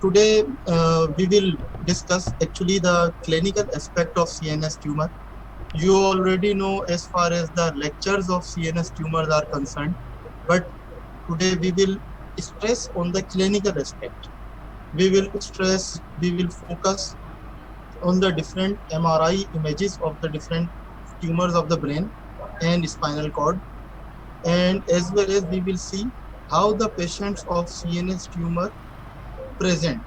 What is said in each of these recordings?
today we will discuss actually the clinical aspect of CNS tumor. You already know as far as the lectures of CNS tumors are concerned, but today we will stress on the clinical aspect. We will focus on the different MRI images of the different tumors of the brain and spinal cord, and as well as we will see how the patients of CNS tumor present,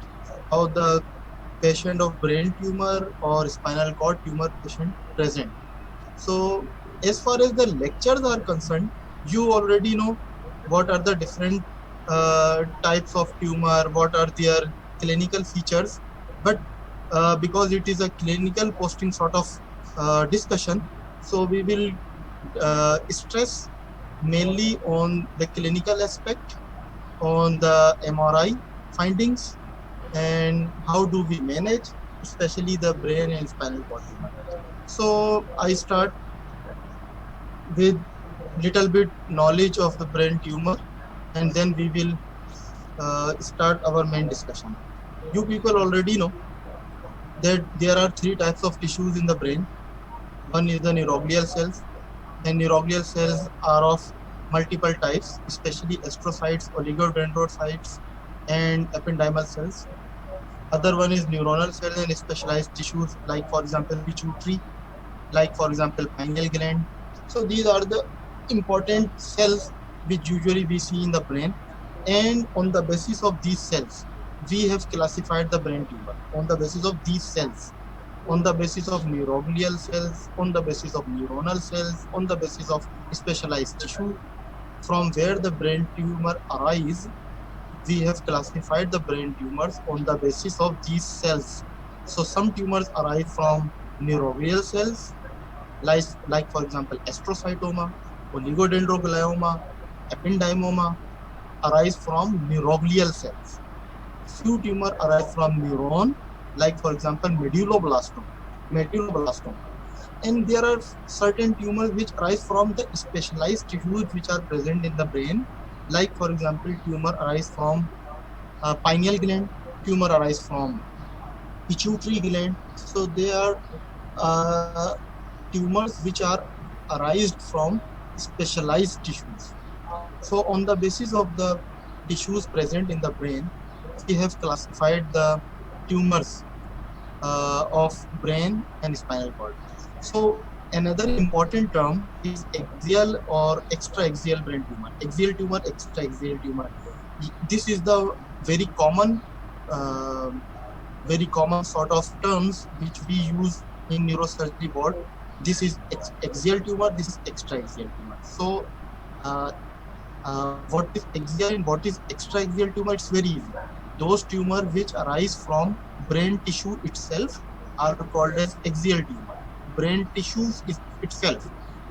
how the patient of brain tumor or spinal cord tumor patient present. So as far as the lectures are concerned, you already know what are the different types of tumor, what are their clinical features. But because it is a clinical posting sort of discussion, so we will stress mainly on the clinical aspect, on the MRI findings, and how do we manage, especially the brain and spinal cord tumor. So I start with little bit knowledge of the brain tumor, and then we will start our main discussion. You people already know that there are three types of tissues in the brain. One is the neuroglial cells, and neuroglial cells are of multiple types, especially astrocytes, oligodendrocytes, and ependymal cells. Other one is neuronal cells and specialized tissues, like for example pituitary, like for example pineal gland. So these are the important cells which usually we see in the brain, and on the basis of these cells we have classified the brain tumor on the basis of these cells, on the basis of neuroglial cells, on the basis of neuronal cells, on the basis of specialized tissue from where the brain tumor arise. We have classified the brain tumors on the basis of these cells. So some tumors arise from neuroglial cells, like for example astrocytoma, oligodendroglioma, ependymoma arise from neuroglial cells. Few tumor arise from neuron, like for example medulloblastoma. And there are certain tumors which arise from the specialized tissues which are present in the brain, like for example tumor arise from pineal gland, tumor arise from pituitary gland. So they are uh, tumors which are arised from specialized tissues. So on the basis of the tissues present in the brain, we have classified the tumors of brain and spinal cord. So another important term is axial or extraaxial brain tumor. Axial tumor, extraaxial tumor. This is the very common, uh, very common sort of terms which we use in neurosurgery board. This is axial tumor. This is extraaxial tumor. So uh, what is axial and what is extraaxial tumor? It's very easy. Those tumors which arise from brain tissue itself are called as axial tumor. Brain tissues is itself,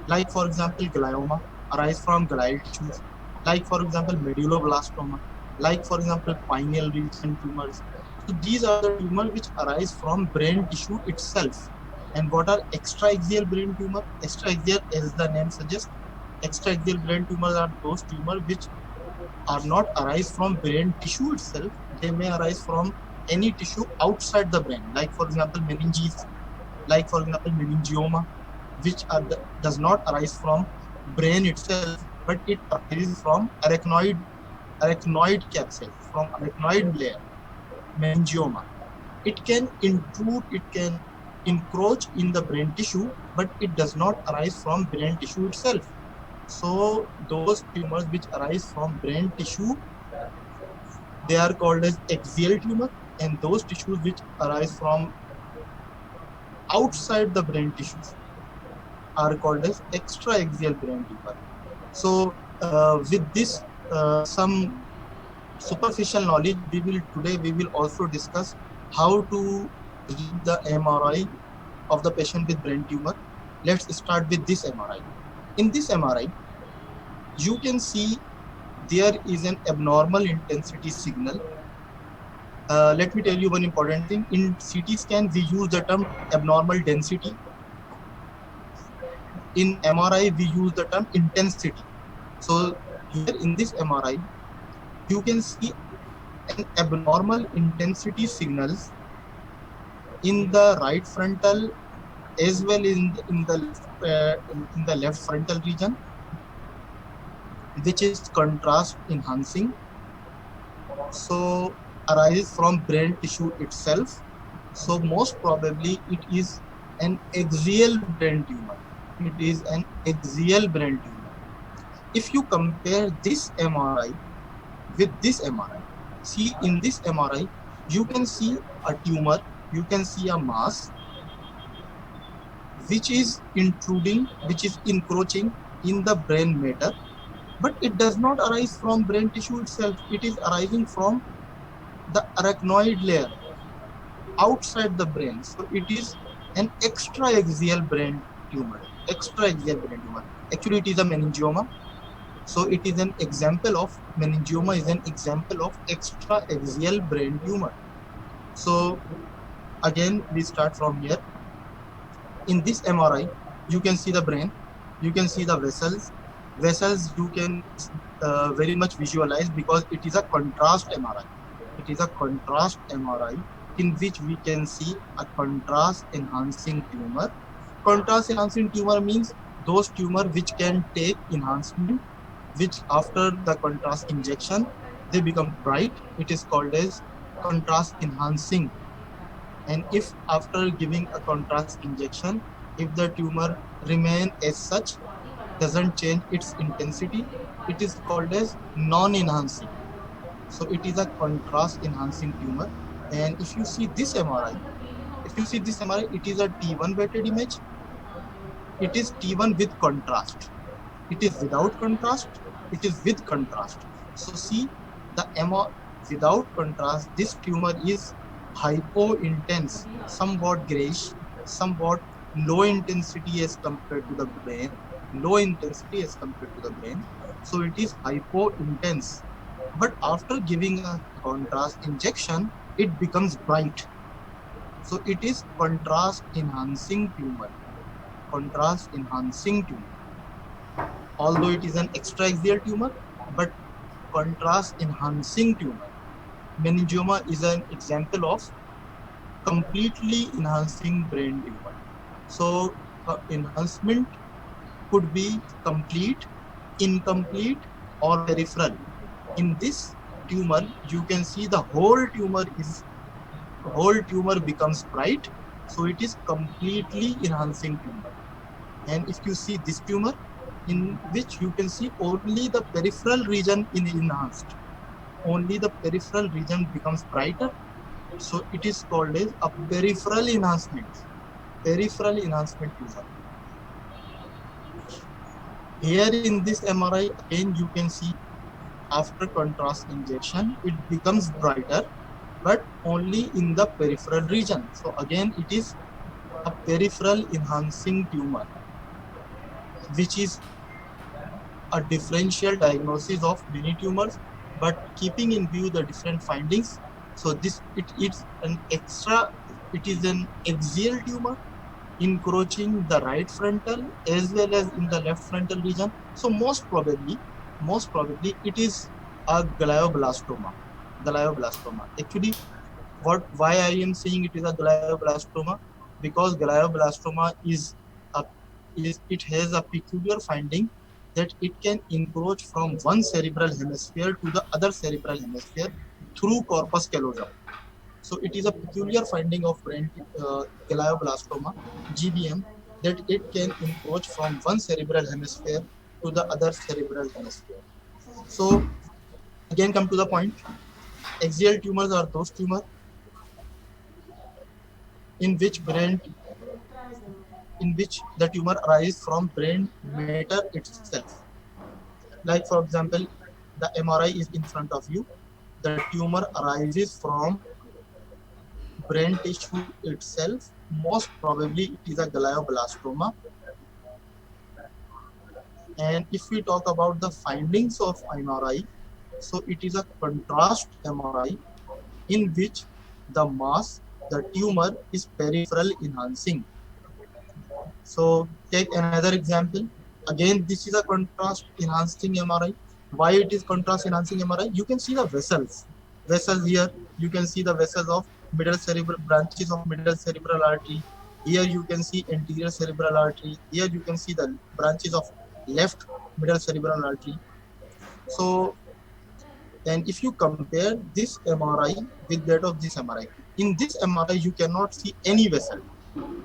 like for example glioma, arise from glial tissues, like for example medulloblastoma, like for example pineal region tumors. So these are the tumors which arise from brain tissue itself. And what are extraaxial brain tumor? Extraaxial, as the name suggests, extraaxial brain tumors are those tumors which are not arise from brain tissue itself. They may arise from any tissue outside the brain, like for example meninges, like for example meningioma, which does not arise from brain itself, but it arises from arachnoid capsule, from arachnoid layer, meningioma. It can intrude, it can encroach in the brain tissue, but it does not arise from brain tissue itself. So those tumors which arise from brain tissue, they are called as axial tumor, and those tissues which arise from outside the brain tissues are called as extraaxial brain tumor. So with this some superficial knowledge, we will also discuss how to read the MRI of the patient with brain tumor. Let's start with this MRI. In this MRI, you can see there is an abnormal intensity signal. Let me tell you one important thing. In CT scan, we use the term abnormal density. In MRI, we use the term intensity. So here in this MRI, you can see an abnormal intensity signals in the right frontal as well in the left frontal region, which is contrast enhancing. So arises from brain tissue itself. So most probably it is an axial brain tumor. It is an axial brain tumor. If you compare this MRI with this MRI, see in this MRI, you can see a tumor, you can see a mass which is intruding, which is encroaching in the brain matter, but it does not arise from brain tissue itself. It is arising from the arachnoid layer outside the brain. So it is an extraaxial brain tumor. Extraaxial brain tumor. Actually, it is a meningioma. So it is an example of meningioma is an example of extraaxial brain tumor. So again, we start from here. In this MRI, you can see the brain, you can see the vessels. Vessels you can very much visualize because it is a contrast MRI. It is a contrast MRI in which we can see a contrast enhancing tumor. Contrast enhancing tumor means those tumor which can take enhancement, which after the contrast injection they become bright. It is called as contrast enhancing. And if after giving a contrast injection, if the tumor remain as such, doesn't change its intensity, it is called as non-enhancing. So it is a contrast enhancing tumor. And if you see this MRI, it is a T1 weighted image. It is T1 with contrast. It is without contrast. It is with contrast. So see the MRI without contrast, this tumor is hypo-intense, somewhat grayish, somewhat low intensity as compared to the brain, low intensity as compared to the brain. So it is hypo-intense. But after giving a contrast injection, it becomes bright. So it is contrast enhancing tumor. Contrast enhancing tumor. Although it is an extraaxial tumor, but contrast enhancing tumor. Meningioma is an example of completely enhancing brain tumor. So enhancement could be complete, incomplete, or peripheral. In this tumor, you can see the whole tumor becomes bright. So it is completely enhancing tumor. And if you see this tumor, in which you can see only the peripheral region is enhanced, only the peripheral region becomes brighter. So it is called as a peripheral enhancement. Peripheral enhancement tumor. Here in this MRI, again you can see after contrast injection, it becomes brighter, but only in the peripheral region. So again, it is a peripheral enhancing tumor, which is a differential diagnosis of many tumors, but keeping in view the different findings. So this it is an axial tumor encroaching the right frontal as well as in the left frontal region. So most probably it is a glioblastoma. Glioblastoma. Actually, why I am saying it is a glioblastoma, because glioblastoma it has a peculiar finding that it can encroach from one cerebral hemisphere to the other cerebral hemisphere through corpus callosum. So it is a peculiar finding of brain glioblastoma, GBM, that it can encroach from one cerebral hemisphere to the other cerebral hemisphere. So again, come to the point. Axial tumors are those tumors in which the tumor arises from brain matter itself. Like for example, the MRI is in front of you. The tumor arises from brain tissue itself. Most probably it is a glioblastoma. And if we talk about the findings of MRI, so it is a contrast MRI in which the mass, the tumor is peripheral enhancing. So take another example. Again, this is a contrast enhancing MRI. Why it is contrast enhancing MRI? You can see the vessels. Vessels here, you can see the vessels of middle cerebral branches of middle cerebral artery. Here you can see anterior cerebral artery. Here you can see the branches of left middle cerebral artery. So, and if you compare this MRI with that of this MRI, in this MRI you cannot see any vessel.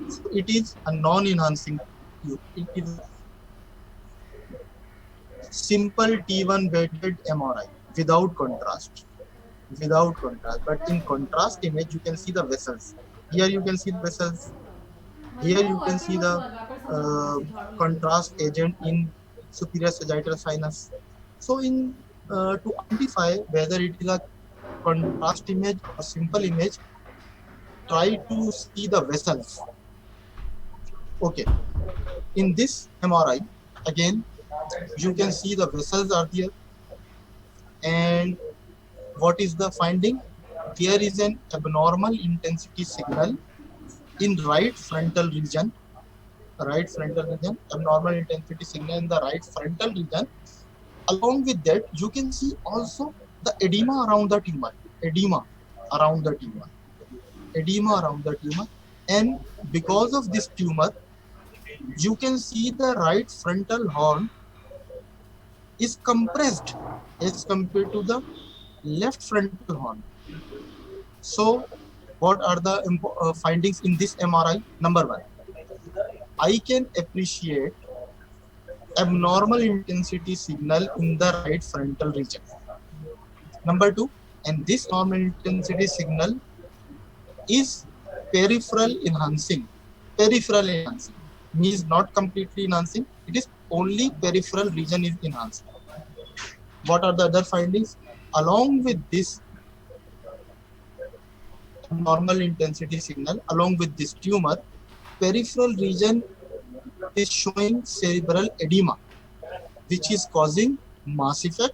So it is a non-enhancing tube. It is a simple T1 weighted MRI without contrast. Without contrast. But in contrast image, you can see the vessels. Here you can see the vessels. Here you can see the contrast agent in superior sagittal sinus. So in to identify whether it is a contrast image or simple image, try to see the vessels. Okay. In this MRI, again, you can see the vessels are there. And what is the finding? There is an abnormal intensity signal in right frontal region. Abnormal intensity signal in the right frontal region. Along with that, you can see also the edema around the tumor. Edema around the tumor. Edema around the tumor. And because of this tumor, you can see the right frontal horn is compressed as compared to the left frontal horn. So, what are the findings in this MRI? Number one, I can appreciate abnormal intensity signal in the right frontal region. Number two, and this normal intensity signal is peripheral enhancing. Peripheral enhancing means not completely enhancing, it is only peripheral region is enhancing. What are the other findings? Along with this abnormal intensity signal, along with this tumor, peripheral region is showing cerebral edema, which is causing mass effect.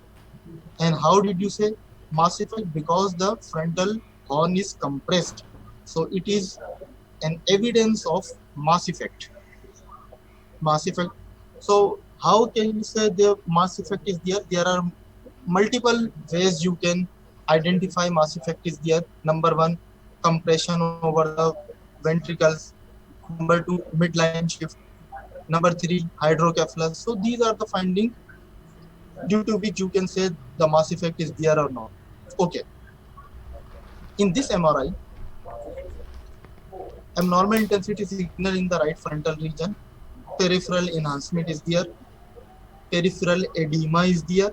And how did you say mass effect? Because the frontal horn is compressed. So it is an evidence of mass effect. Mass effect. So how can you say the mass effect is there? There are multiple ways you can identify mass effect is there. Number one, compression over the ventricles. Number two, midline shift. Number three, hydrocephalus. So these are the findings due to which you can say the mass effect is there or not. Okay. In this MRI, abnormal intensity signal in the right frontal region, peripheral enhancement is there, peripheral edema is there.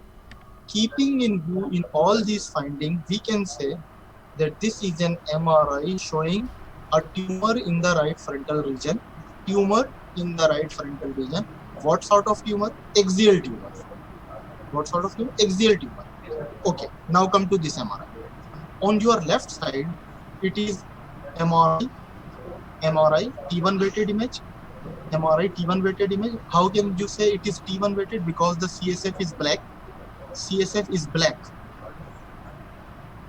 Keeping in view in all these findings, we can say that this is an MRI showing a tumor in the right frontal region. Tumor in the right frontal region. What sort of tumor? Axial tumor. What sort of tumor? Axial tumor. Okay, now come to this MRI. On your left side, it is MRI T1 weighted image. MRI T1 weighted image. How can you say it is T1 weighted? Because the CSF is black. CSF is black.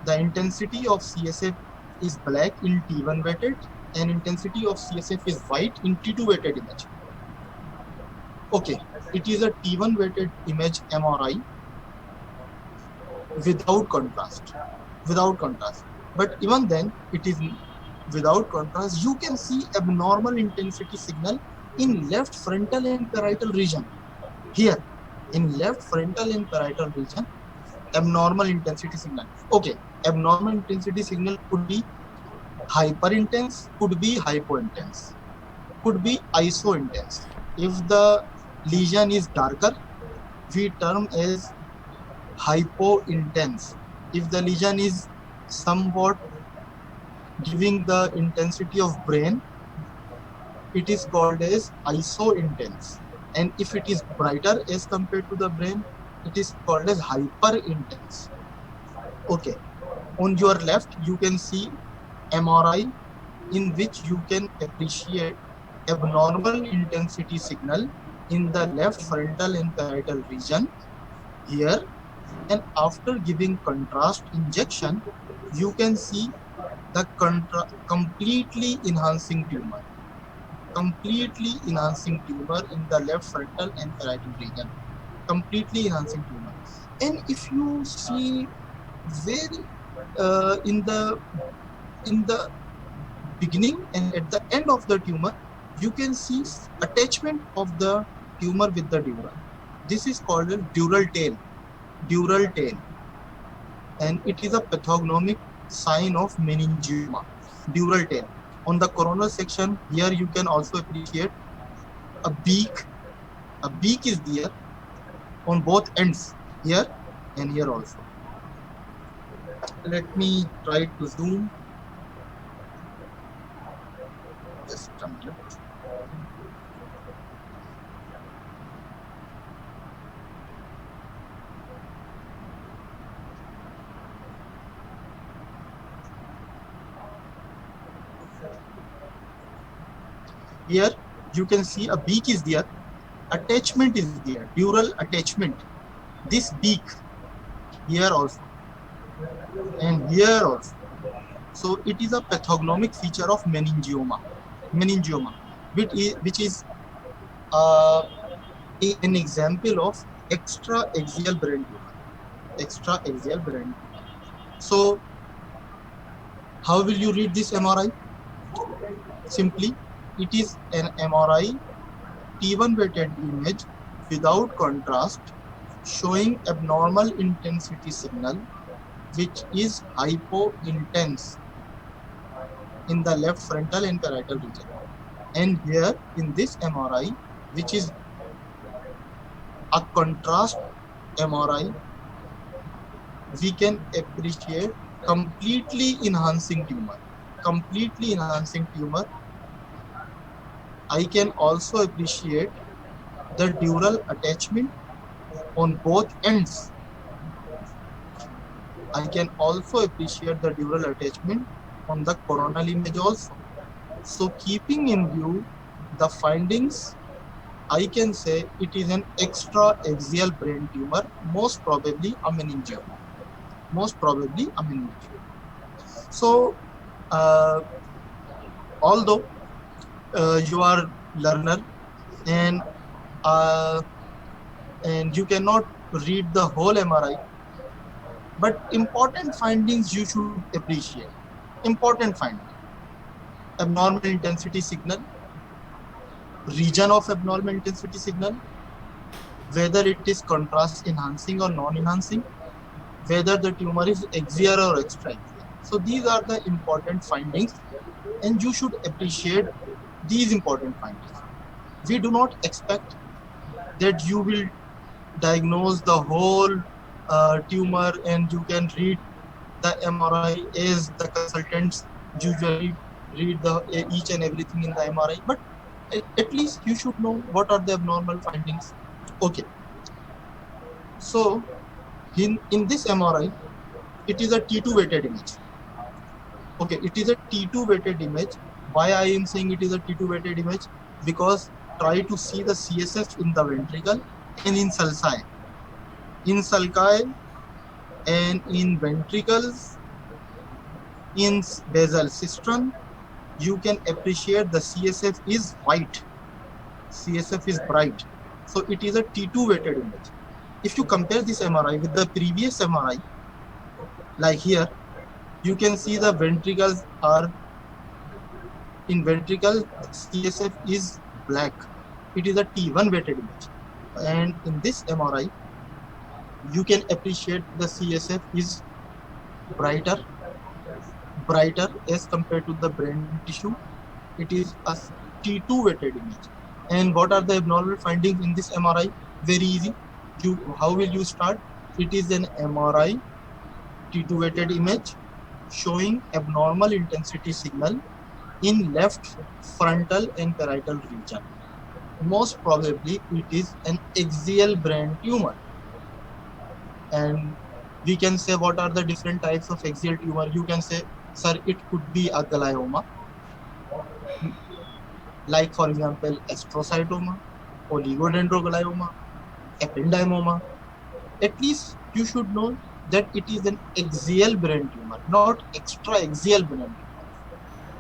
The intensity of CSF is black in T1 weighted and intensity of CSF is white in T2 weighted image. Okay, it is a T1 weighted image MRI without contrast. Without contrast. But even then, it is without contrast. You can see abnormal intensity signal in left frontal and parietal region. Here, in left frontal and parietal region, abnormal intensity signal. Okay, abnormal intensity signal could be hyper intense, could be hypo intense, could be iso intense. If the lesion is darker, we term as hypo intense. If the lesion is somewhat giving the intensity of brain, it is called as iso intense. And if it is brighter as compared to the brain, it is called as hyper intense. Okay, on your left you can see MRI in which you can appreciate abnormal intensity signal in the left frontal and parietal region here. And after giving contrast injection, you can see the completely enhancing tumor. Completely enhancing tumor in the left frontal and parietal region. Completely enhancing tumor. And if you see very in the beginning and at the end of the tumor, you can see attachment of the tumor with the dura. This is called a dural tail. Dural tail, and it is a pathognomic sign of meningioma. Dural tail. On the coronal section, here you can also appreciate a beak. A beak is there on both ends, here and here also. Let me try to zoom. Just a minute. Here you can see a beak is there, attachment is there, dural attachment. This beak here also and here also. So it is a pathognomic feature of meningioma. Meningioma, which is an example of extra-axial brain tumor. Extra-axial brain tumor. So how will you read this MRI? Simply, it is an MRI T1 weighted image without contrast showing abnormal intensity signal which is hypo-intense in the left frontal and parietal region. And here in this MRI, which is a contrast MRI, we can appreciate completely enhancing tumor. Completely enhancing tumor. I can also appreciate the dural attachment on both ends. I can also appreciate the dural attachment on the coronal image also. So keeping in view the findings, I can say it is an extra-axial brain tumor, most probably a meningioma. Most probably a meningioma. So although you are learner and you cannot read the whole MRI, but important findings you should appreciate. Important findings: abnormal intensity signal, region of abnormal intensity signal, whether it is contrast enhancing or non-enhancing, whether the tumor is axial or extra-axial. So these are the important findings, and you should appreciate these important findings. We do not expect that you will diagnose the whole tumor and you can read the MRI as the consultants usually read each and everything in the MRI, but at least you should know what are the abnormal findings. Okay. So in this MRI, it is a T2 weighted image. Okay, it is a T2 weighted image. Why I am saying it is a T2 weighted image? Because try to see the CSF in the ventricle and in sulci. In sulci and in ventricles, in basal cistern, you can appreciate the CSF is white. CSF is bright. So it is a T2 weighted image. If you compare this MRI with the previous MRI, like here, you can see the ventricles are, in ventricle, CSF is black. It is a T1 weighted image. And in this MRI, you can appreciate the CSF is brighter as compared to the brain tissue. It is a T2 weighted image. And what are the abnormal findings in this MRI? Very easy. How will you start? It is an MRI T2 weighted image showing abnormal intensity signal in left frontal and parietal region. Most probably it is an axial brain tumor. And we can say what are the different types of axial tumor. You can say, sir, it could be a glioma, like for example astrocytoma, oligodendroglioma, ependymoma. At least you should know that it is an axial brain tumor, not extra-axial brain tumor,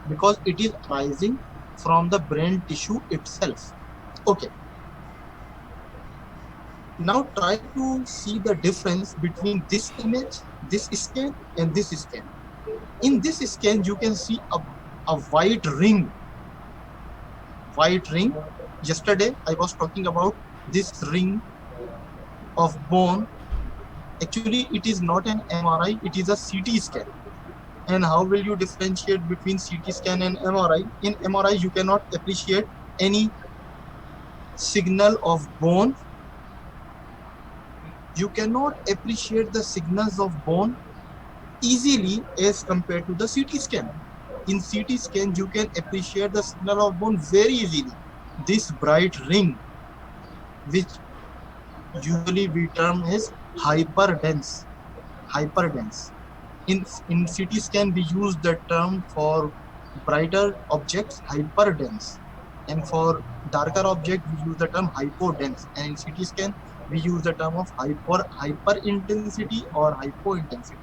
because it is arising from the brain tissue itself. Okay. Now try to see the difference between this image this scan and this scan. In this scan, you can see a white ring. White ring. Yesterday, I was talking about this ring of bone. Actually, it is not an MRI, it is a CT scan. And how will you differentiate between CT scan and MRI? In MRI, you cannot appreciate any signal of bone. You cannot appreciate the signals of bone easily as compared to the CT scan. In CT scan, you can appreciate the signal of bone very easily. This bright ring, which usually we term as hyperdense, hyperdense. In CT scan, we use the term for brighter objects, hyperdense, and for darker object, we use the term hypodense. And in CT scan, we use the term of hyper intensity or hypo intensity.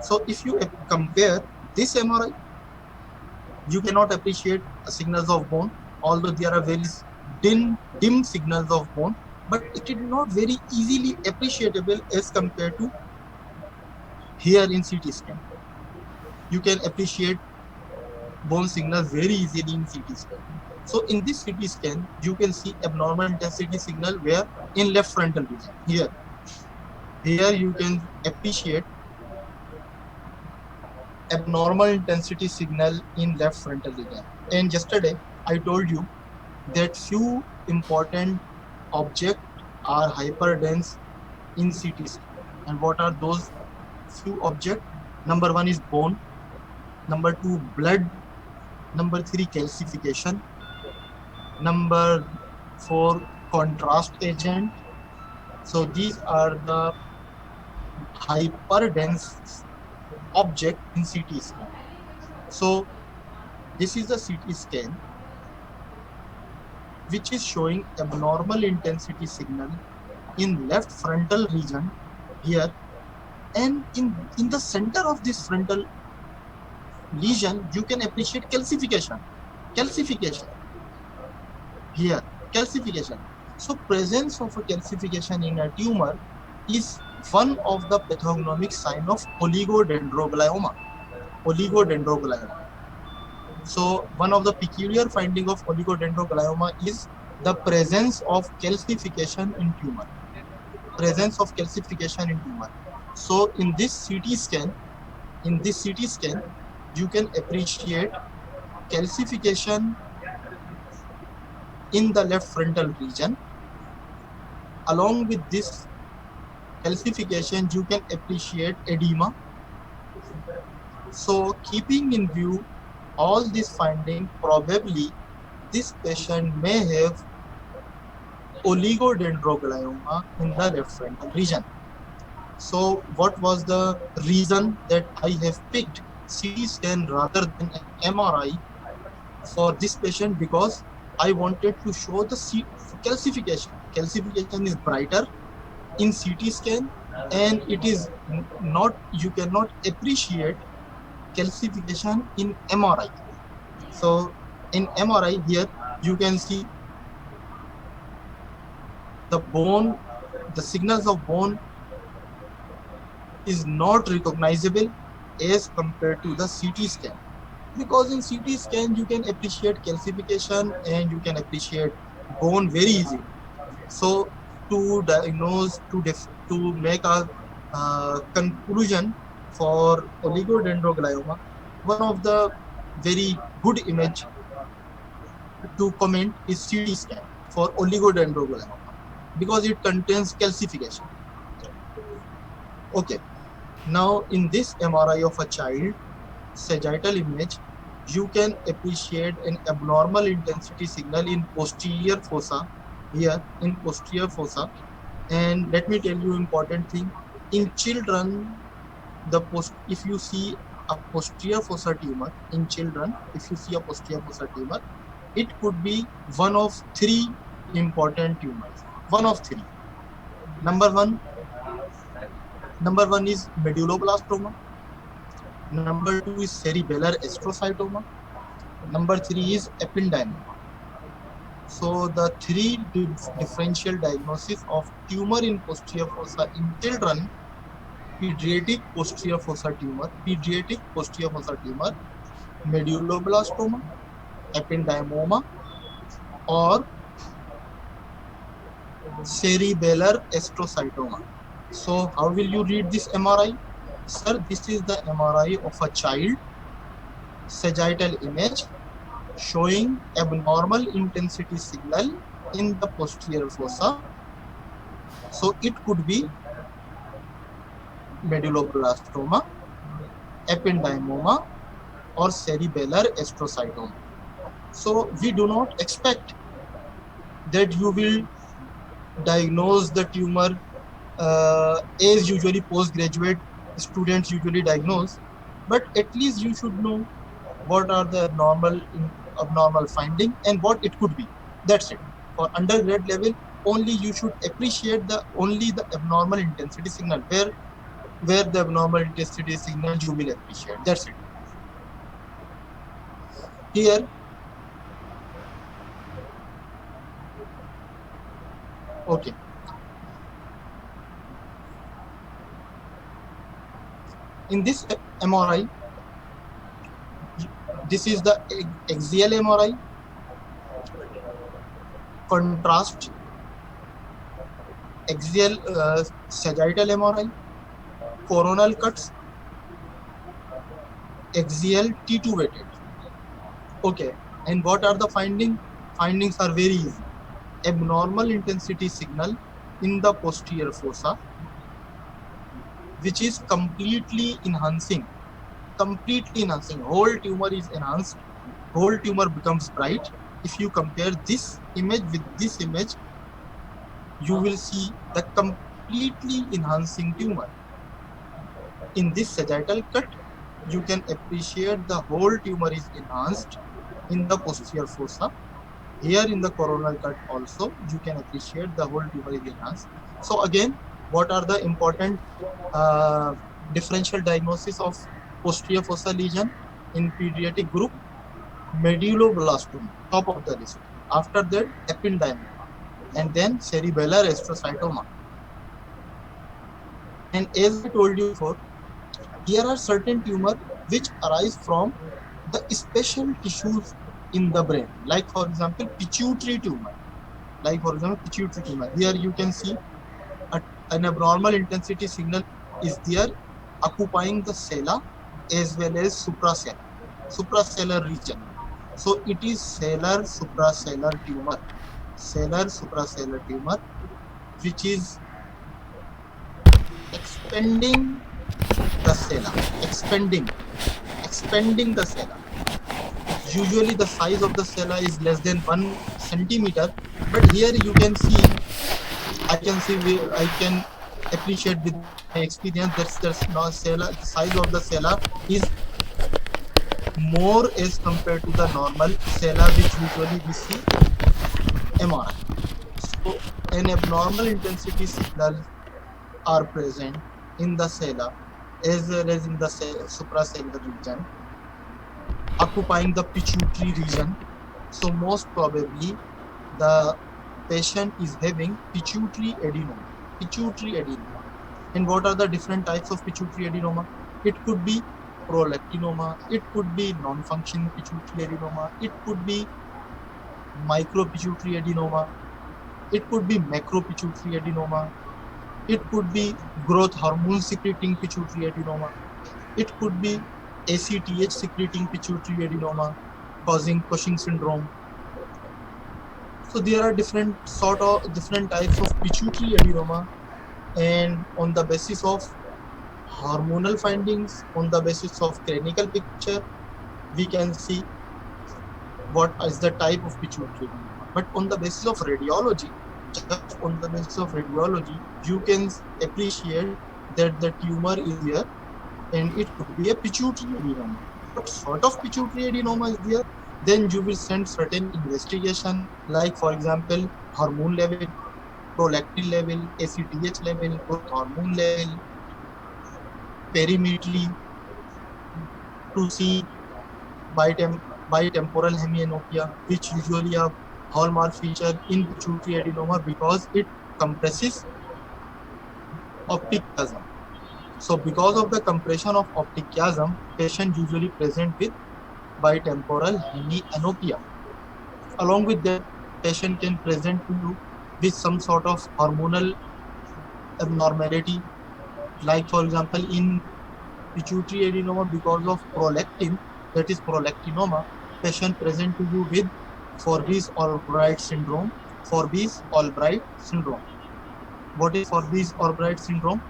So if you compare this MRI, you cannot appreciate signals of bone, although there are very dim signals of bone, but it is not very easily appreciable as compared to here in CT scan. You can appreciate bone signal very easily in CT scan. So in this CT scan, you can see abnormal intensity signal where in left frontal region. Here you can appreciate abnormal intensity signal in left frontal region. And yesterday I told you that few important objects are hyperdense in CT scan. And what are those few objects? Number one is bone. Number two, blood. Number three, calcification. Number four, contrast agent. So these are the hyperdense object in CT scan. So this is the CT scan which is showing abnormal intensity signal in left frontal region here, and in the center of this frontal lesion you can appreciate calcification here, calcification. So presence of a calcification in a tumor is one of the pathognomic sign of oligodendroglioma. So one of the peculiar finding of oligodendroglioma is the presence of calcification in tumor. So in this CT scan, you can appreciate calcification in the left frontal region. Along with this calcification, you can appreciate edema. So keeping in view all these findings, probably this patient may have oligodendroglioma in the left frontal region. So what was the reason that I have picked CT scan rather than an MRI for this patient? Because I wanted to show the calcification. Calcification is brighter in CT scan, and it is not, you cannot appreciate calcification in MRI. So in MRI here you can see the bone, the signals of bone is not recognizable as compared to the CT scan, because in CT scan you can appreciate calcification and you can appreciate bone very easily. So to diagnose, to make a conclusion for oligodendroglioma, one of the very good image to comment is CT scan for oligodendroglioma, because it contains calcification. Okay, now in this MRI of a child sagittal image, you can appreciate an abnormal intensity signal in posterior fossa, here in posterior fossa. And let me tell you important thing, in children, if you see a posterior fossa tumor in children, if you see a posterior fossa tumor, it could be one of three important tumors. One of three. Number one is medulloblastoma. Number two is cerebellar astrocytoma. Number three is ependymoma. So the three differential diagnosis of tumor in posterior fossa in children pediatric posterior fossa tumor, medulloblastoma, ependymoma, or cerebellar astrocytoma. So how will you read this MRI? Sir, this is the MRI of a child, sagittal image showing abnormal intensity signal in the posterior fossa. So it could be medulloblastoma, ependymoma, or cerebellar astrocytoma. So we do not expect that you will diagnose the tumor as usually postgraduate students usually diagnose, but at least you should know what are the abnormal finding and what it could be. That's it. For undergrad level, only you should appreciate the abnormal intensity signal. Where the abnormal intensity signal you will appreciate. That's it. Here, okay. In this MRI, this is the axial MRI, contrast, axial sagittal MRI, coronal cuts, axial T2 weighted. Okay, and what are the findings? Findings are very easy. Abnormal intensity signal in the posterior fossa, which is completely enhancing. Whole tumor is enhanced. Whole tumor becomes bright. If you compare this image with this image, you will see the completely enhancing tumor. In this sagittal cut, you can appreciate the whole tumor is enhanced in the posterior fossa. Here in the coronal cut also, you can appreciate the whole tumor is enhanced. So again, what are the important differential diagnosis of posterior fossa lesion in pediatric group? Medulloblastoma, top of the list. After that, ependymoma, and then cerebellar astrocytoma. And as I told you before, here are certain tumors which arise from the special tissues in the brain, like for example pituitary tumor. Here you can see an abnormal intensity signal is there occupying the sella as well as suprasellar region. So it is sellar suprasellar tumor, which is expanding the sella, expanding the sella. Usually the size of the sella is less than 1 centimeter, but here you can see, I can appreciate with my experience that the size of the sella is more as compared to the normal sella which usually we see MRI. So an abnormal intensity signal are present in the sella as well as in the suprasellar region occupying the pituitary region. So most probably the patient is having pituitary adenoma. And what are the different types of pituitary adenoma? It could be prolactinoma, it could be non-functioning pituitary adenoma, it could be micropituitary adenoma, it could be macropituitary adenoma, it could be growth hormone secreting pituitary adenoma, it could be ACTH secreting pituitary adenoma causing Cushing syndrome. So there are different types of pituitary adenoma, and on the basis of hormonal findings, on the basis of clinical picture, we can see what is the type of pituitary adenoma. But on the basis of radiology, you can appreciate that the tumor is there and it could be a pituitary adenoma. What sort of pituitary adenoma is there? Then you will send certain investigation, like for example hormone level, prolactin level, ACTH level, growth hormone level, perimetry, to see bitemporal hemianopia, which usually a hallmark feature in pituitary adenoma because it compresses optic chiasm. So because of the compression of optic chiasm, patient usually present with bitemporal hemianopia. Along with that, patient can present to you with some sort of hormonal abnormality, like for example in pituitary adenoma because of prolactin, that is prolactinoma, patient present to you with Forbes Albright syndrome. Forbes Albright syndrome. What is Forbes Albright syndrome?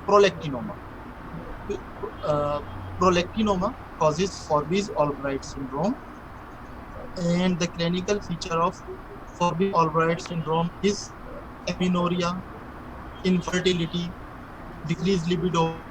Prolactinoma. Uh, Prolactinoma causes Forbes Albright syndrome, and the clinical feature of Forbes Albright syndrome is amenorrhea, infertility, decreased libido,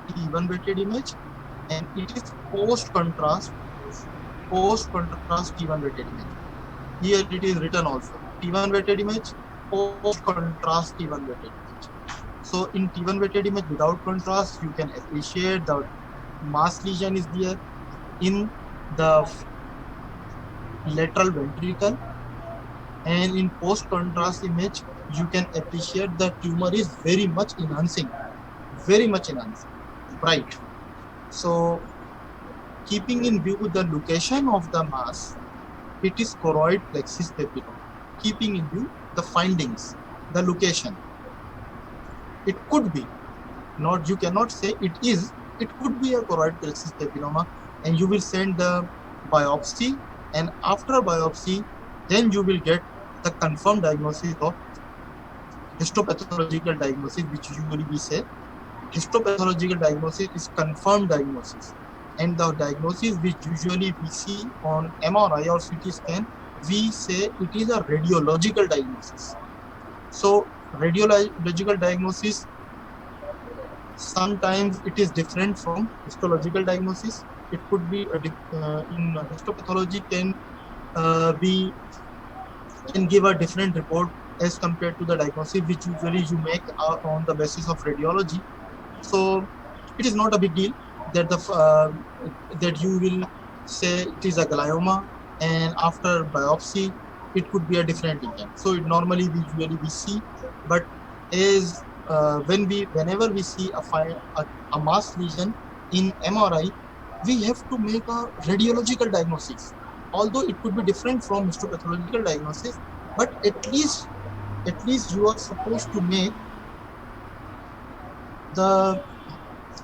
T1 weighted image, and it is post contrast T1 weighted image. Here it is written also T1 weighted image, post contrast T1 weighted image. So in T1 weighted image without contrast, you can appreciate the mass lesion is there in the lateral ventricle, and in post contrast image you can appreciate the tumor is very much enhancing, bright. So keeping in view the location of the mass, it is choroid plexus papilloma. Keeping in view the findings, the location, it could be, not, you cannot say it is, it could be a choroid plexus papilloma, and you will send the biopsy, and after biopsy then you will get the confirmed diagnosis of histopathological diagnosis, which usually we say histopathological diagnosis is confirmed diagnosis, and the diagnosis which usually we see on MRI or CT scan, we say it is a radiological diagnosis. So radiological diagnosis, sometimes it is different from histological diagnosis. It could be in histopathology can give a different report as compared to the diagnosis which usually you make on the basis of radiology. So it is not a big deal that that you will say it is a glioma, and after biopsy it could be a different lesion. So it normally we usually we see, but as whenever we see a mass lesion in MRI, we have to make a radiological diagnosis. Although it could be different from histopathological diagnosis, but at least you are supposed to make the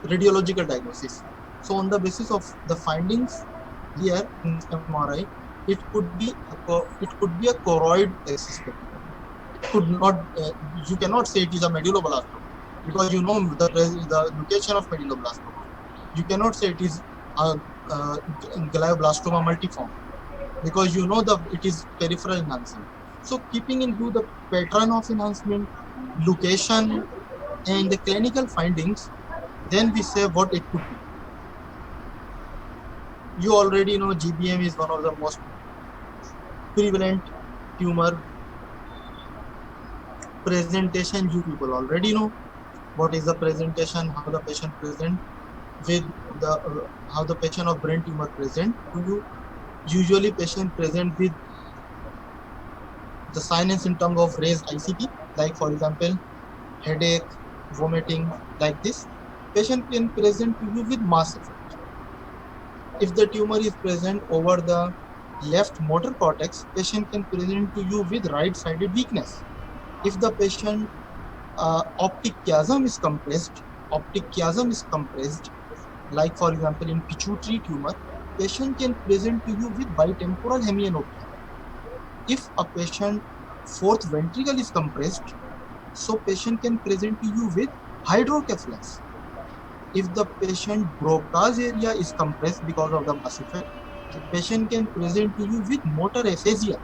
radiological diagnosis. So on the basis of the findings here in MRI, it could be a choroid plexus papilloma. It could not. You cannot say it is a medulloblastoma because you know the location of medulloblastoma. You cannot say it is a glioblastoma multiforme because you know it is peripheral enhancement. So keeping in view the pattern of enhancement, location, and the clinical findings, then we say what it could be. You already know GBM is one of the most prevalent tumor. Presentation, you people already know what is the presentation, how the patient present with the how the patient of brain tumor present to you. Usually patient present with the sign and symptom of raised ICP, like for example headache, vomiting, like this. Patient can present to you with mass effect. If the tumor is present over the left motor cortex, patient can present to you with right-sided weakness. If the patient optic chiasm is compressed, like for example in pituitary tumor, patient can present to you with bitemporal hemianopia. If a patient fourth ventricle is compressed, so patient can present to you with hydrocephalus. If the patient Broca's area is compressed because of the mass effect, the patient can present to you with motor aphasia.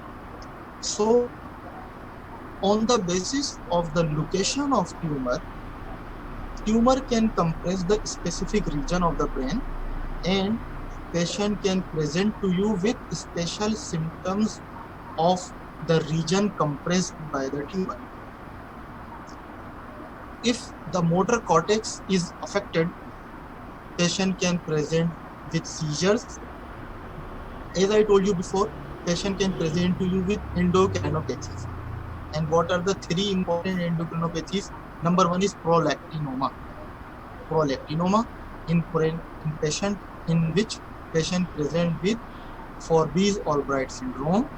So on the basis of the location of tumor can compress the specific region of the brain, and patient can present to you with special symptoms of the region compressed by the tumor. If the motor cortex is affected, patient can present with seizures. As I told you before, patient can present to you with endocrinopathies. And what are the three important endocrinopathies? Number one is prolactinoma. Prolactinoma in patient in which patient present with Forbes Albright syndrome.